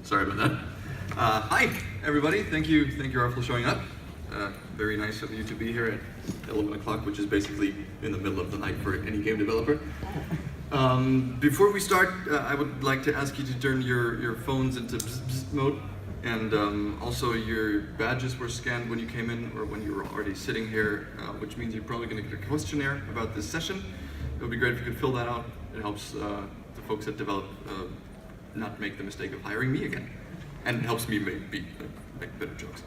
Sorry about that. Hi, everybody. Thank you, Art, for showing up. Very nice of you to be here at 11 o'clock, which is basically in the middle of the night for any game developer. Before we start, I would like to ask you to turn your phones into bzz, bzz mode, and also your badges were scanned when you came in or when you were already sitting here, which means you're probably going to get a questionnaire about this session. It would be great if you could fill that out. It helps the folks that develop not make the mistake of hiring me again, and it helps me make better jokes.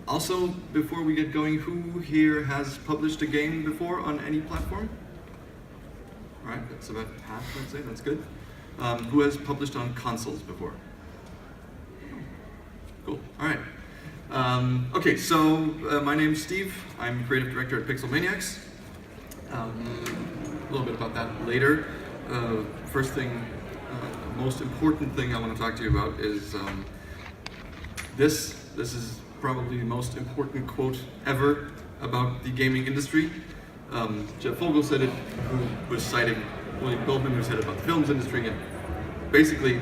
Also, before we get going, who here has published a game before on any platform? All right, that's about half, I'd say. That's good. Who has published on consoles before? Cool. All right. Okay, so my name's Steve. I'm creative director at Pixel Maniacs. A little bit about that later. First thing, most important thing I want to talk to you about is this is probably the most important quote ever about the gaming industry. Jeff Fogel said it, who was citing William Goldman, who said it about the films industry, and basically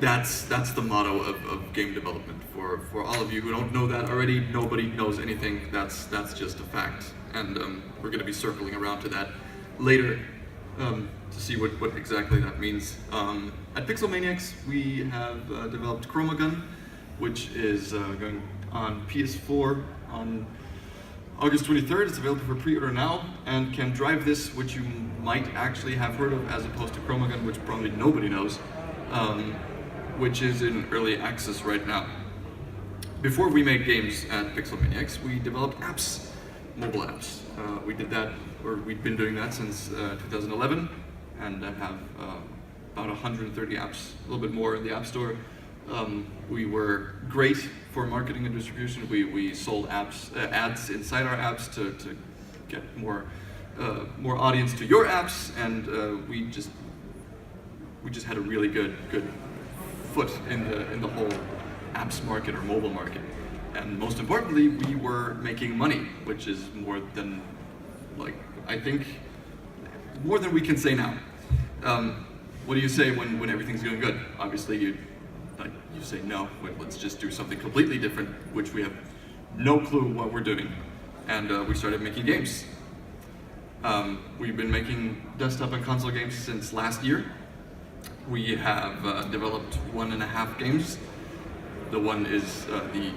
that's the motto of game development. For all of you who don't know that already, nobody knows anything. That's just a fact, and we're going to be circling around to that later to see what exactly that means. At Pixel Maniacs, we have developed Chromagun, which is going on PS4 on August 23rd. It's available for pre-order now, and can drive this, which you might actually have heard of, as opposed to Chromagun, which probably nobody knows, which is in early access right now. Before we made games at Pixel Maniacs, we developed apps, mobile apps. We did that, or we've been doing that since 2011, and have about 130 apps, a little bit more in the App Store. We were great for marketing and distribution. We sold ads inside our apps to get more audience to your apps, and we just had a really good foot in the whole apps market or mobile market. And most importantly, we were making money, which is more than, I think, more than we can say now. What do you say when everything's going good? Obviously, you say no, let's just do something completely different, which we have no clue what we're doing. And we started making games. We've been making desktop and console games since last year. We have developed 1.5 games. The one is the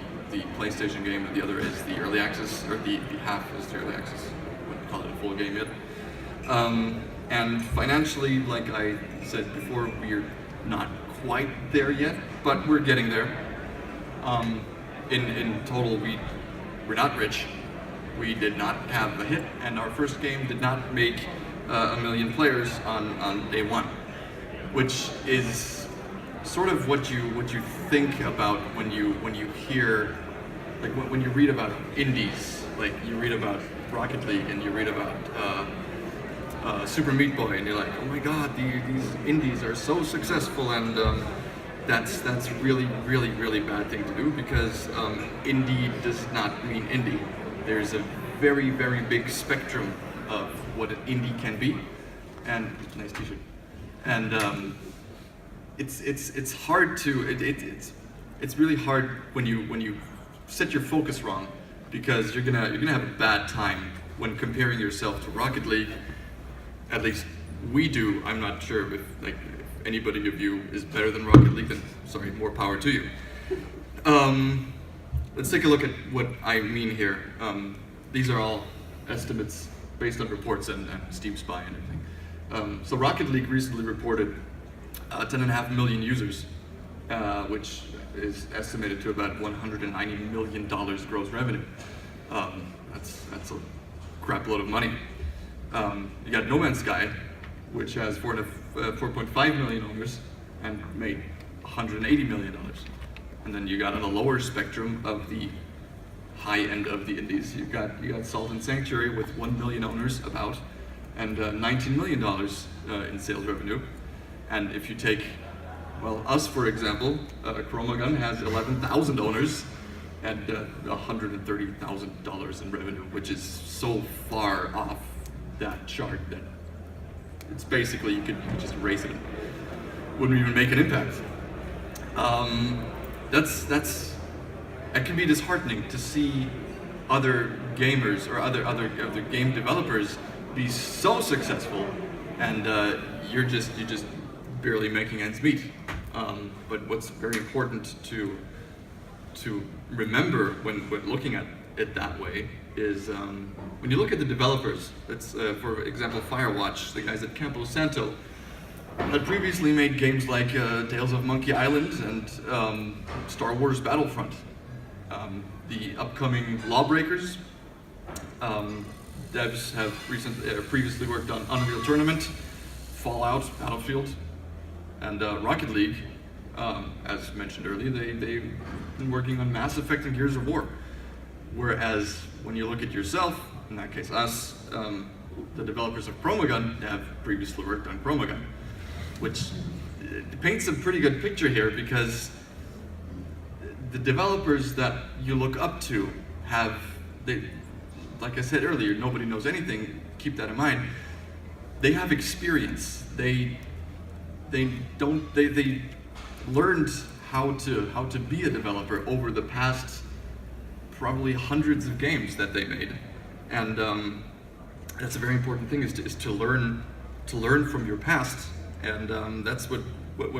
PlayStation game, and the other is the early access, or the half is the early access. Wouldn't call it a full game yet. And financially, like I said before, we're not quite there yet, but we're getting there. In total, we're not rich. We did not have a hit, and our first game did not make 1 million players on day one, which is sort of what you think about when you hear, like when you read about indies, like you read about Rocket League and you read about Super Meat Boy, and you're like, oh my god, these indies are so successful, and that's really, really, really bad thing to do, because indie does not mean indie. There's a very, very big spectrum of what an indie can be, and nice t-shirt. And it's hard to it's really hard when you set your focus wrong, because you're gonna have a bad time when comparing yourself to Rocket League. At least we do. I'm not sure if anybody of you is better than Rocket League, then sorry, more power to you. Let's take a look at what I mean here. These are all estimates based on reports and Steam Spy and everything. So Rocket League recently reported 10.5 million users, which is estimated to about $190 million gross revenue. That's a crap load of money. You got No Man's Sky, which has 4.5 million owners and made $180 million. And then you got on the lower spectrum of the high end of the indies, you got Salt and Sanctuary with 1 million owners about, and $19 million in sales revenue. And if you take, well, us for example, Chromagun has 11,000 owners and $130,000 in revenue, which is so far off that chart that it's basically you could just erase it. Wouldn't even make an impact. That can be disheartening to see other gamers or other game developers be so successful, and you're just barely making ends meet. But what's very important to remember when looking at it that way is when you look at the developers. It's for example Firewatch, the guys at Campo Santo had previously made games like Tales of Monkey Island and Star Wars Battlefront. The upcoming Lawbreakers, devs have previously worked on Unreal Tournament, Fallout, Battlefield, and Rocket League. As mentioned earlier, they've been working on Mass Effect and Gears of War. Whereas when you look at yourself, in that case us, the developers of Chromagun have previously worked on Chromagun, which paints a pretty good picture here, because the developers that you look up to like I said earlier, nobody knows anything, keep that in mind. They have experience. They learned how to be a developer over the past probably hundreds of games that they made, and that's a very important thing, is to learn from your past, and that's what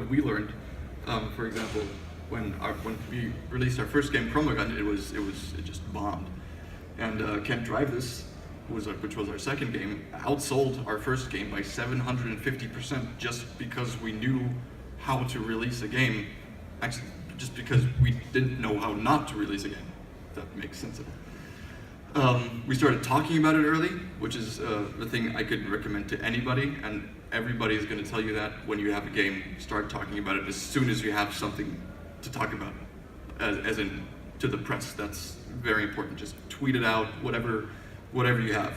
we learned. For example, when we released our first game, Chromagun, it just bombed, and Can't Drive This, which was our second game, outsold our first game by 750% just because we knew how to release a game. Actually, just because we didn't know how not to release a game. If that makes sense at all. We started talking about it early, which is the thing I could recommend to anybody, and everybody is going to tell you that when you have a game, start talking about it as soon as you have something to talk about, as in to the press. That's very important. Just tweet it out, whatever you have.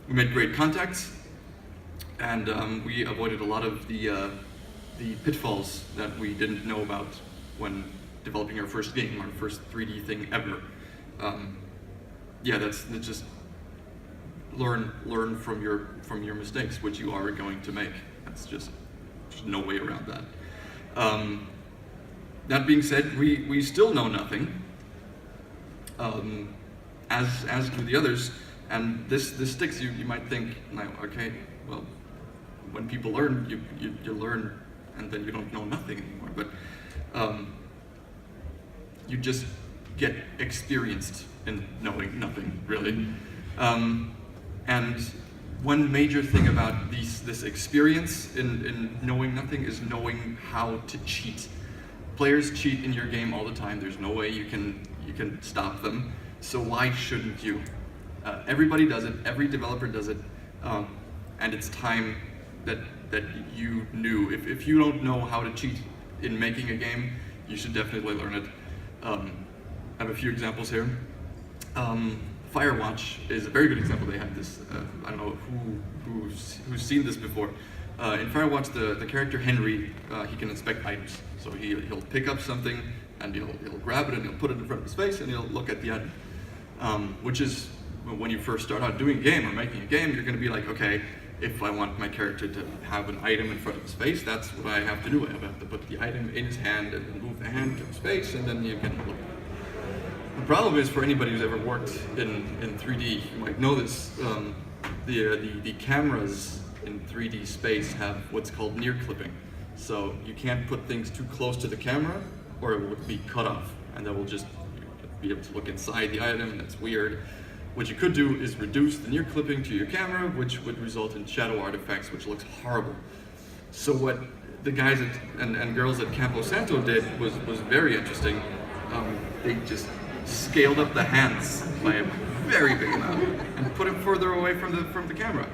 We made great contacts, and we avoided a lot of the pitfalls that we didn't know about when developing our first game, our first 3D thing ever. That's just learn from your mistakes, which you are going to make. That's just there's no way around that. That being said, we still know nothing, as do the others, and this sticks. You might think, okay, well, when people learn, you learn, and then you don't know nothing anymore. But you just get experienced in knowing nothing, really. And one major thing about this experience in knowing nothing is knowing how to cheat. Players cheat in your game all the time. There's no way you can stop them. So why shouldn't you? Everybody does it. Every developer does it. And it's time that you knew. If you don't know how to cheat in making a game, you should definitely learn it. I have a few examples here. Firewatch is a very good example. They had this. I don't know who's seen this before. In Firewatch, the character Henry, he can inspect items. So he'll pick up something and he'll grab it and he'll put it in front of his face and he'll look at the item. Which is, when you first start out doing a game or making a game, you're going to be like, okay, if I want my character to have an item in front of his face, that's what I have to do. I have to put the item in his hand and then move the hand to his face, and then you can look. The problem is, for anybody who's ever worked in 3D, you might know this, the cameras in 3D space have what's called near clipping. So you can't put things too close to the camera or it will be cut off, and that will just be able to look inside the item, and that's weird. What you could do is reduce the near clipping to your camera, which would result in shadow artifacts, which looks horrible. So what the guys and girls at Campo Santo did was very interesting. They just scaled up the hands by a very big amount and put it further away from the camera.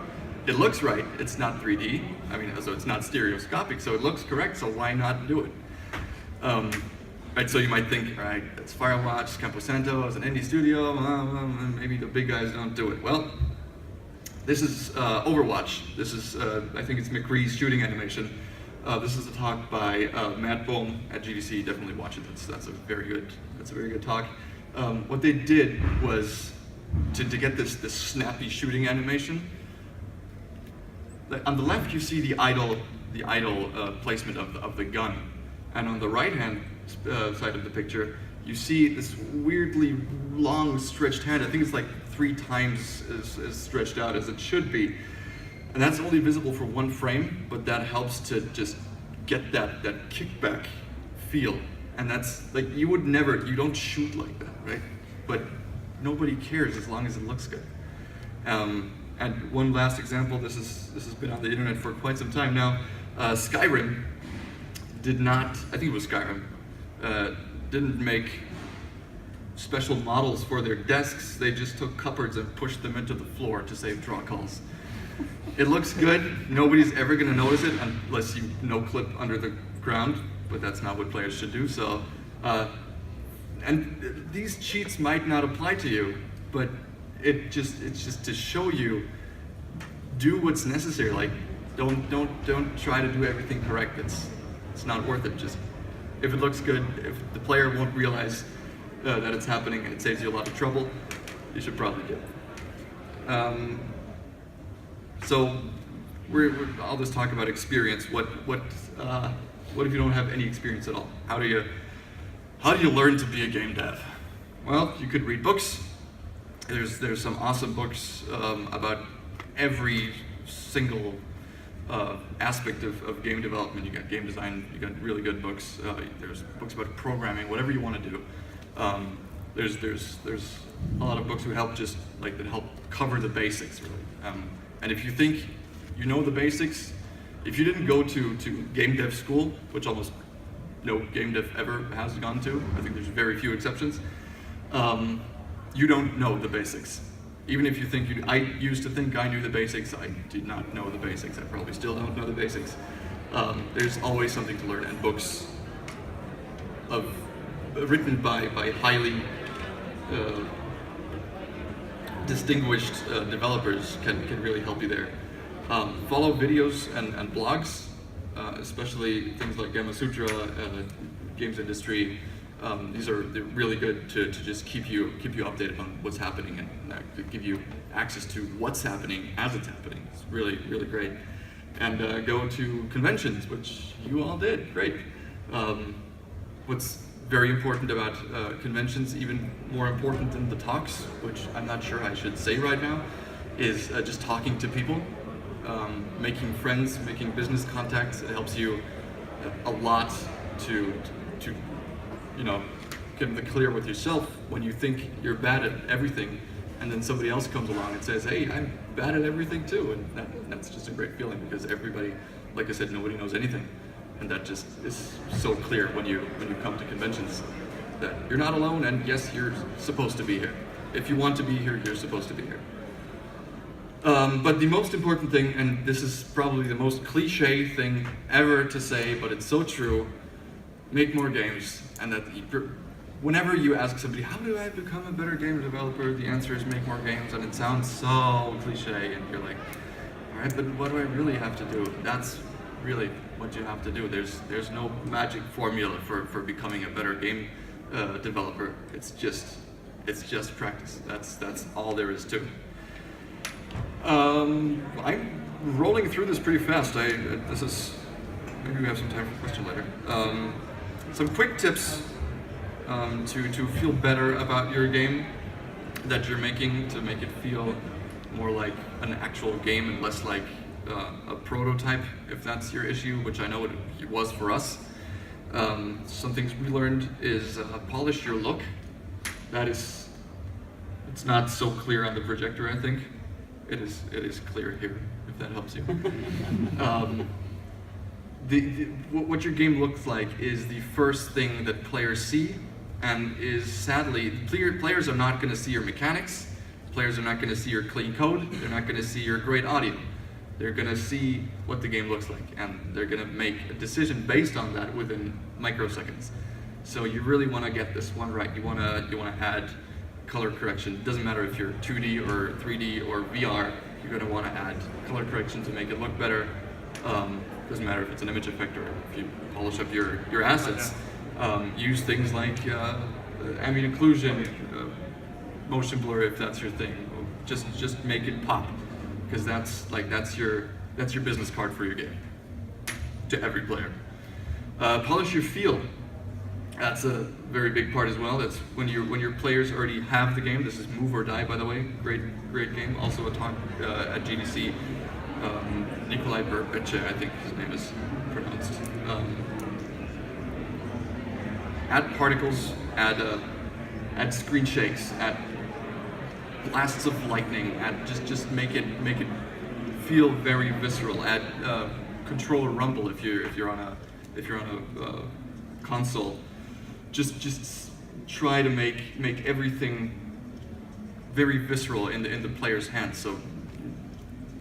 It looks right. It's not 3D. I mean, so it's not stereoscopic, so it looks correct. So why not do it? Right, so you might think, right, that's Firewatch, Campo Santo as an indie studio, maybe the big guys don't do it. Well, this is Overwatch. This is, I think it's McCree's shooting animation. This is a talk by Matt Bohm at GDC. Definitely watch it. That's a very good talk. What they did was to get this snappy shooting animation. On the left, you see the idle placement of the gun, and on the right-hand side of the picture, you see this weirdly long stretched hand. I think it's like 3 times as stretched out as it should be, and that's only visible for 1 frame, but that helps to just get that kickback feel. And that's like, you don't shoot like that, right? But nobody cares as long as it looks good. And one last example, this has been on the internet for quite some time now. Skyrim did not, I think it was Skyrim, didn't make special models for their desks. They just took cupboards and pushed them into the floor to save draw calls. It looks good. Nobody's ever going to notice it unless you no-clip under the ground, but that's not what players should do. So, and these cheats might not apply to you, but it's just to show you, do what's necessary. Like, don't try to do everything correct. It's not worth it. Just if it looks good, if the player won't realize that it's happening and it saves you a lot of trouble, you should probably do it. So I'll just talk about experience. What if you don't have any experience at all? How do you learn to be a game dev? Well, you could read books. There's some awesome books about every single aspect of game development. You got game design, you got really good books. There's books about programming, whatever you want to do. There's a lot of books that help cover the basics, really. And if you think you know the basics, if you didn't go to game dev school, which almost no game dev ever has gone to, I think there's very few exceptions, you don't know the basics. Even if you think I used to think I knew the basics, I did not know the basics. I probably still don't know the basics. There's always something to learn, and books written by highly distinguished developers can really help you there. Follow videos and blogs, especially things like Gamasutra, Games Industry. They're really good to just keep you updated on what's happening and give you access to what's happening as it's happening. It's really, really great. And go to conventions, which you all did. Great. What's very important about conventions, even more important than the talks, which I'm not sure I should say right now, is just talking to people, making friends, making business contacts. It helps you a lot to get the clear with yourself when you think you're bad at everything, and then somebody else comes along and says, hey, I'm bad at everything too, and that's just a great feeling, because everybody, like I said, nobody knows anything. And that just is so clear when you come to conventions, that you're not alone, and yes, you're supposed to be here. If you want to be here, you're supposed to be here. But the most important thing, and this is probably the most cliche thing ever to say, but it's so true, make more games. And that whenever you ask somebody, how do I become a better game developer, the answer is make more games, and it sounds so cliche, and you're like, all right, but what do I really have to do? That's really what you have to do. There's no magic formula for becoming a better game developer. It's just practice. That's all there is to it. I'm rolling through this pretty fast. Maybe we have some time for a question later. Some quick tips to feel better about your game that you're making, to make it feel more like an actual game and less like a prototype, if that's your issue, which I know it was for us. Some things we learned is polish your look. It's not so clear on the projector, I think. It is clear here, if that helps you. What your game looks like is the first thing that players see, and is sadly, players are not going to see your mechanics, players are not going to see your clean code, they're not going to see your great audio. They're going to see what the game looks like, and they're going to make a decision based on that within microseconds. So you really want to get this one right. You want to add color correction. It doesn't matter if you're 2D or 3D or VR, you're going to want to add color correction to make it look better. Doesn't matter if it's an image effect or if you polish up your assets. Use things like ambient occlusion, motion blur if that's your thing. Just make it pop, because that's your business card for your game to every player. Polish your feel. That's a very big part as well. That's when your players already have the game. This is Move or Die, by the way. Great game. Also a talk at GDC. Nikolai Berbeche, I think his name is pronounced. Add particles, add screen shakes, add blasts of lightning, add just make it feel very visceral. Add controller rumble if you're on a console. Just try to make everything very visceral in the player's hands, so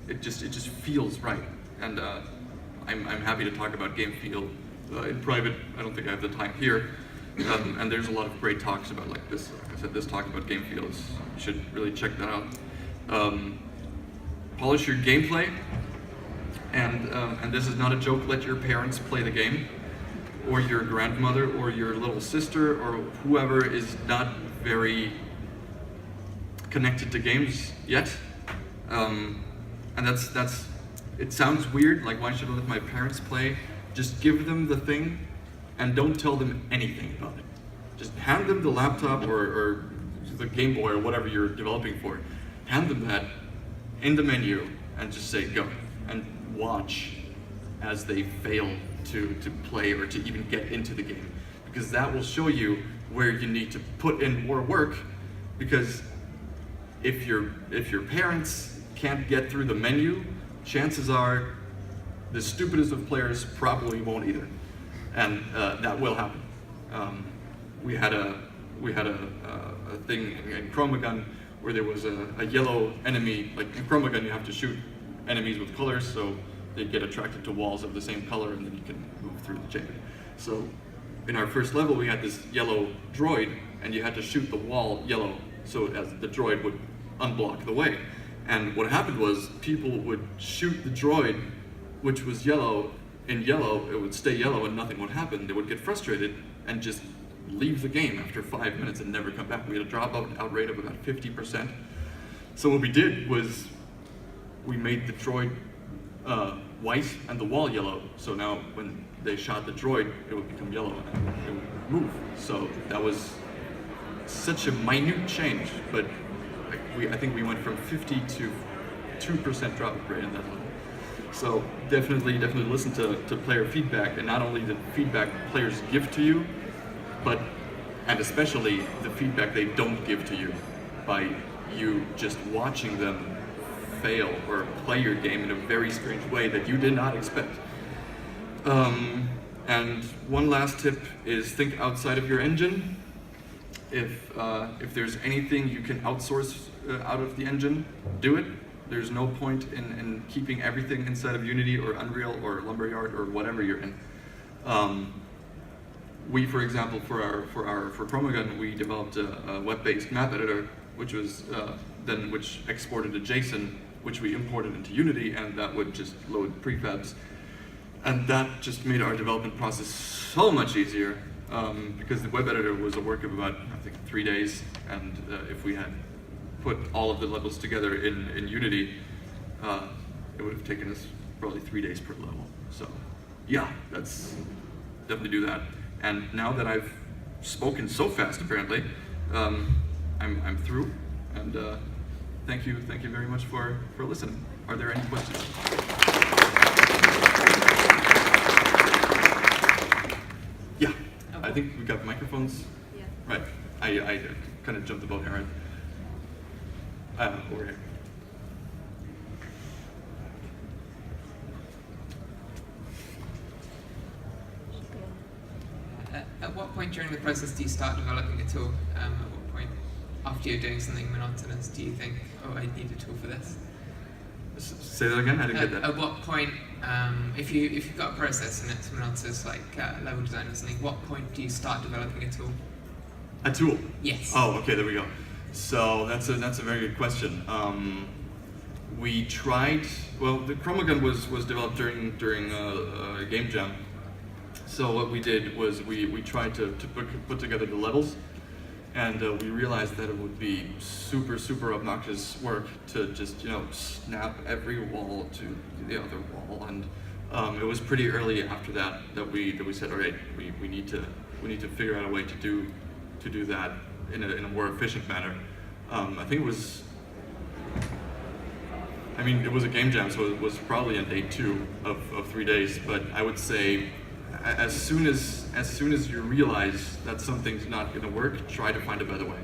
it just feels right. And I'm happy to talk about game feel in private. I don't think I have the time here. And there's a lot of great talks about like this. Like I said, this talk about game feels. You should really check that out. Polish your gameplay, and this is not a joke. Let your parents play the game, or your grandmother, or your little sister, or whoever is not very connected to games yet. And that's. It sounds weird. Like, why should I let my parents play? Just give them the thing, and don't tell them anything about it. Just hand them the laptop or the Game Boy or whatever you're developing for. Hand them that in the menu and just say go, and watch as they fail to play or to even get into the game, because that will show you where you need to put in more work. Because if your parents can't get through the menu, chances are the stupidest of players probably won't either, and that will happen. We had a thing in Chromagun where there was a yellow enemy. Like in Chromagun, you have to shoot enemies with colors, so they get attracted to walls of the same color, and then you can move through the chamber. So in our first level, we had this yellow droid, and you had to shoot the wall yellow so as the droid would unblock the way. And what happened was people would shoot the droid, which was yellow. In yellow, it would stay yellow and nothing would happen. They would get frustrated and just leave the game after 5 minutes and never come back. We had a dropout rate of about 50%. So what we did was we made the droid white and the wall yellow. So now when they shot the droid, it would become yellow and it would move. So that was such a minute change, but I think we went from 50 to 2% dropout rate in that level. So definitely listen to player feedback, and not only the feedback players give to you, and especially the feedback they don't give to you by you just watching them fail or play your game in a very strange way that you did not expect. And one last tip is think outside of your engine. If there's anything you can outsource out of the engine, do it. There's no point in keeping everything inside of Unity or Unreal or Lumberyard or whatever you're in. We, for example, for Chromagun, we developed a web-based map editor, which was which exported a JSON, which we imported into Unity, and that would just load prefabs, and that just made our development process so much easier. Because the web editor was a work of about, I think, 3 days, and if we had put all of the levels together in Unity, it would have taken us probably 3 days per level. So yeah, that's definitely do that. And now that I've spoken so fast, apparently, I'm through, and thank you very much for listening. Are there any questions? Yeah. I think we got microphones. Yeah. Right. I kind of jumped the boat here, right? Over here. At what point during the process do you start developing a tool? At what point, after you're doing something monotonous, do you think, oh, I need a tool for this? Say that again? I didn't get that. At what point, if you've got a process and it's monotonous, like level design or something, what point do you start developing a tool? A tool? Yes. Oh, okay, there we go. So that's a very good question. We tried. Well, the Chromagun was developed during Game Jam. So what we did was we tried to put together the levels, And we realized that it would be super, super obnoxious work to just, snap every wall to the other wall. And it was pretty early after that we said, all right, we need to figure out a way to do that in a more efficient manner. I think it was a game jam, so it was probably on day 2 of 3 days. But I would say, as soon as you realize that something's not going to work, try to find a better way.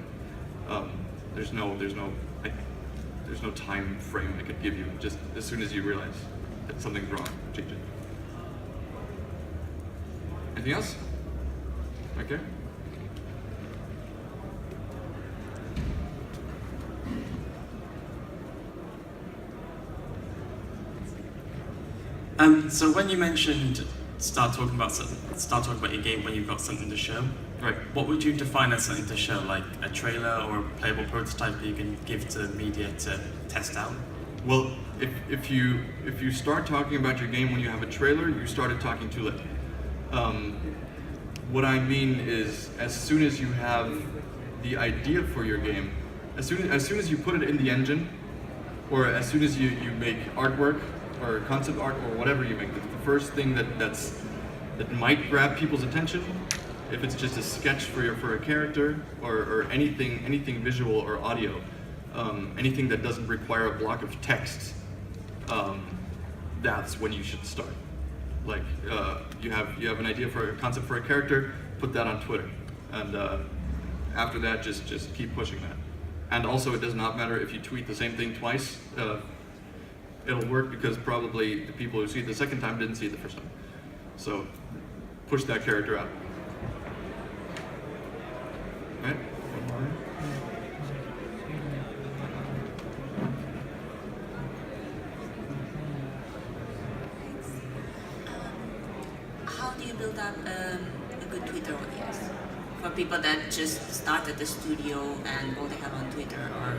There's no time frame I could give you. Just as soon as you realize that something's wrong, change it. Anything else? Okay. So when you mentioned start talking about your game when you've got something to show, right? What would you define as something to show, like a trailer or a playable prototype that you can give to media to test out? Well, if you start talking about your game when you have a trailer, you started talking too late. What I mean is, as soon as you have the idea for your game, as soon as you put it in the engine, or as soon as you make artwork or concept art or whatever you make, the first thing that might grab people's attention, if it's just a sketch for a character or anything visual or audio, anything that doesn't require a block of text, that's when you should start. Like you have an idea for a concept for a character, put that on Twitter, and after that just keep pushing that. And also, it does not matter if you tweet the same thing twice. It'll work because probably the people who see it the second time didn't see it the first time. So push that character out. Right? How do you build up a good Twitter audience for people that just started the studio and all they have on Twitter are,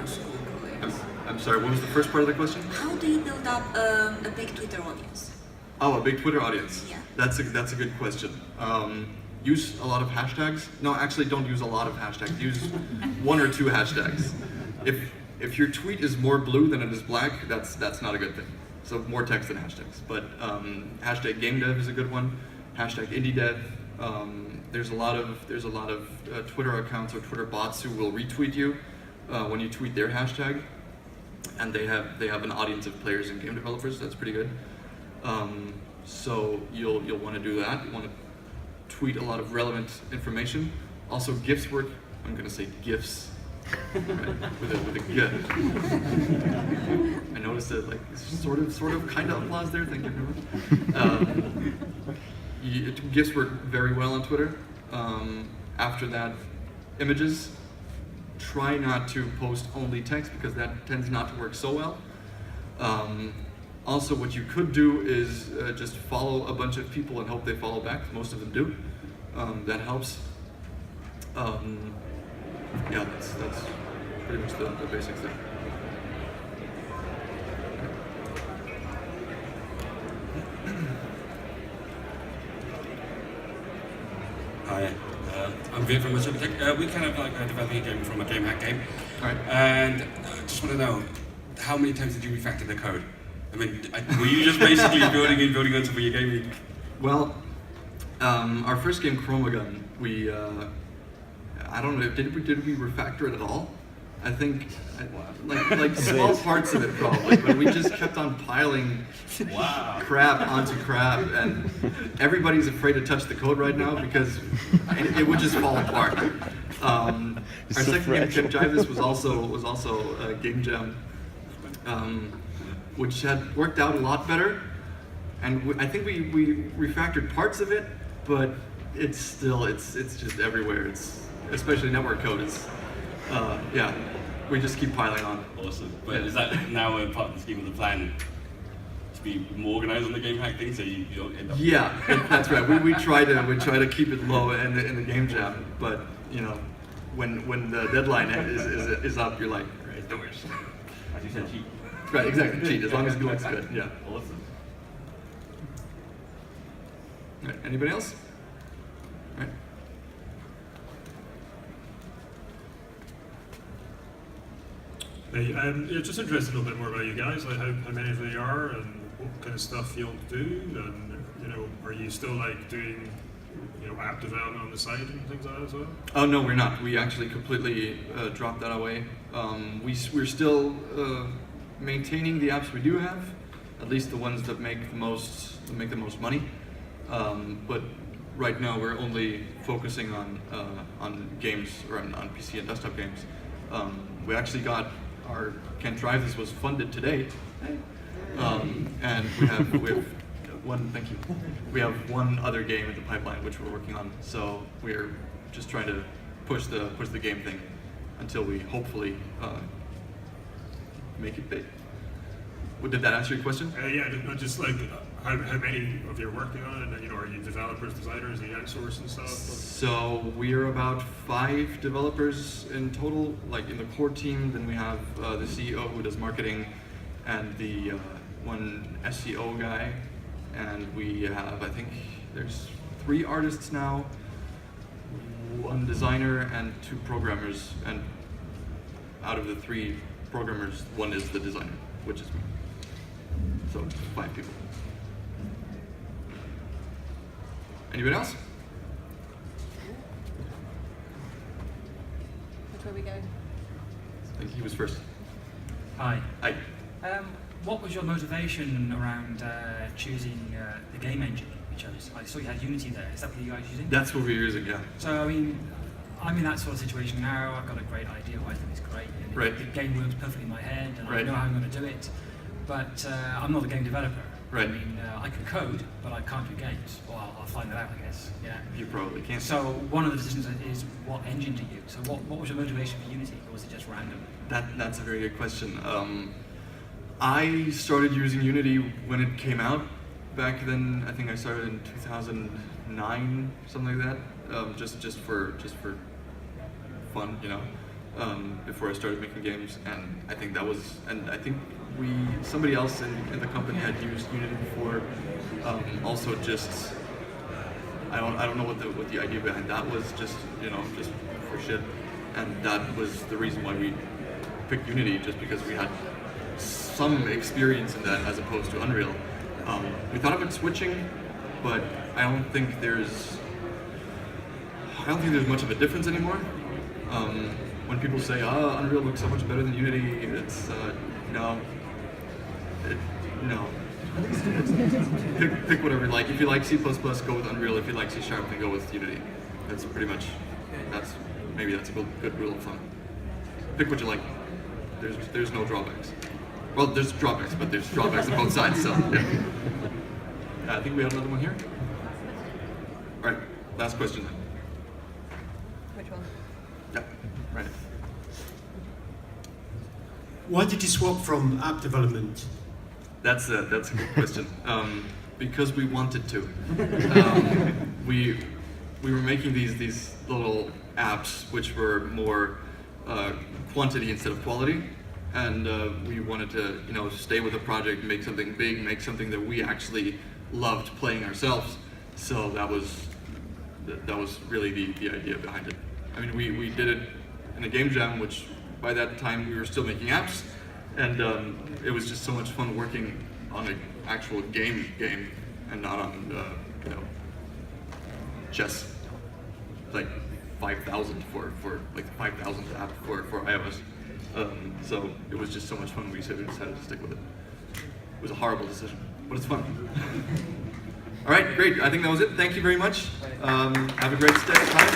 school colleagues? I'm sorry, what was the first part of the question? How do you build up a big Twitter audience? Oh, a big Twitter audience. Yeah. That's a good question. Use a lot of hashtags. No, actually, don't use a lot of hashtags. Use 1 or 2 hashtags. If your tweet is more blue than it is black, that's not a good thing. So more text than hashtags. But hashtag Gamedev is a good one. Hashtag IndieDev. There's a lot of Twitter accounts or Twitter bots who will retweet you when you tweet their hashtag, and they have an audience of players and game developers. That's pretty good. So you'll want to do that. You want to tweet a lot of relevant information. Also, GIFs work. I'm going to say GIFs, right? with a GIF. I noticed that, like, sort of, kind of applause there. Thank you very much. GIFs work very well on Twitter. After that, images. Try not to post only text because that tends not to work so well. Also, what you could do is just follow a bunch of people and hope they follow back. Most of them do. That helps. Yeah, that's pretty much the basic thing. Hi, I'm Viv from Tech. We kind of like developing a game from a game hack game. All right. And I just want to know, how many times did you refactor the code? I mean, were you just basically building on top of your game? Well, our first game, Chromagun, we I don't know, did we refactor it at all? I think like small parts of it probably, but we just kept on piling crap onto crap, and everybody's afraid to touch the code right now because it would just fall apart. Our second game, Camp Jivis, was also a game jam, which had worked out a lot better, and I think we refactored parts of it, but it's just everywhere. It's especially network code. It's yeah, we just keep piling on. Awesome. But is that now a part of the scheme of the plan to be more organized on the game hack thing, so you don't end up? Yeah, that's right. We try to keep it low in the game jam, but when the deadline is up, you're like, right, the worst. As you said, cheat. Right, exactly. Cheat as long as it looks good. Yeah. Awesome. Right, anybody else? Right. Hey, yeah, just interested a little bit more about you guys, like how many of you are and what kind of stuff you'll do, and are you still like doing app development on the side and things like that as well? Oh no, we're not. We actually completely dropped that away. We're still maintaining the apps we do have, at least the ones that make the most money. But right now we're only focusing on games, or on PC and desktop games. We actually got our Can't Drive This was funded today, and we have one. Thank you. We have one other game in the pipeline which we're working on. So we're just trying to push the game thing until we hopefully make it big. Did that answer your question? Yeah, just like how many of you are working on it, and are you developers, designers, are you outsourcing stuff? So we are about 5 developers in total, like in the core team. Then we have the CEO who does marketing, and the one SEO guy, and we have, I think there's 3 artists now, 1 designer and 2 programmers, and out of the 3 programmers, 1 is the designer, which is me. So 5 people. Anybody else? Which way we go? I think he was first. Hi. Hi. What was your motivation around choosing the game engine you chose? I saw you had Unity there. Is that what you guys are using? That's what we're using, yeah. So, I'm in that sort of situation now. I've got a great idea what I think is great. And Right. The game works perfectly in my head, and I Right. know how I'm going to do it. But I'm not a game developer. Right. I can code, but I can't do games. Well, I'll find that out, I guess. Yeah. You probably can't. So one of the decisions is what engine to use. So what was your motivation for Unity, or was it just random? That's a very good question. I started using Unity when it came out. Back then, I think I started in 2009, something like that. Just for fun, before I started making games. And I think that was, and I think somebody else in the company had used Unity before. Also, just I don't know what the idea behind that was. Just for shit. And that was the reason why we picked Unity, just because we had some experience in that as opposed to Unreal. We thought about switching, but I don't think there's much of a difference anymore. When people say, Unreal looks so much better than Unity, it's no. No. Pick whatever you like. If you like C++, go with Unreal. If you like C#, then go with Unity. That's pretty much, maybe that's a good rule of thumb. Pick what you like. There's no drawbacks. Well, there's drawbacks, but there's drawbacks on both sides, so yeah. I think we have another one here. All right, last question then. Which one? Yeah, right. Why did you swap from app development? That's a good question. Because we wanted to. We were making these little apps which were more quantity instead of quality, and we wanted to stay with the project, make something big, make something that we actually loved playing ourselves. So that was really the idea behind it. I mean, we did it in a game jam, which by that time we were still making apps, and it was just so much fun working on an actual game and not on chess, like 5,000 for like 5,000th app for iOS. So it was just so much fun. We decided to stick with it. It was a horrible decision, but it's fun. All right, great. I think that was it. Thank you very much. Have a great stay. Bye.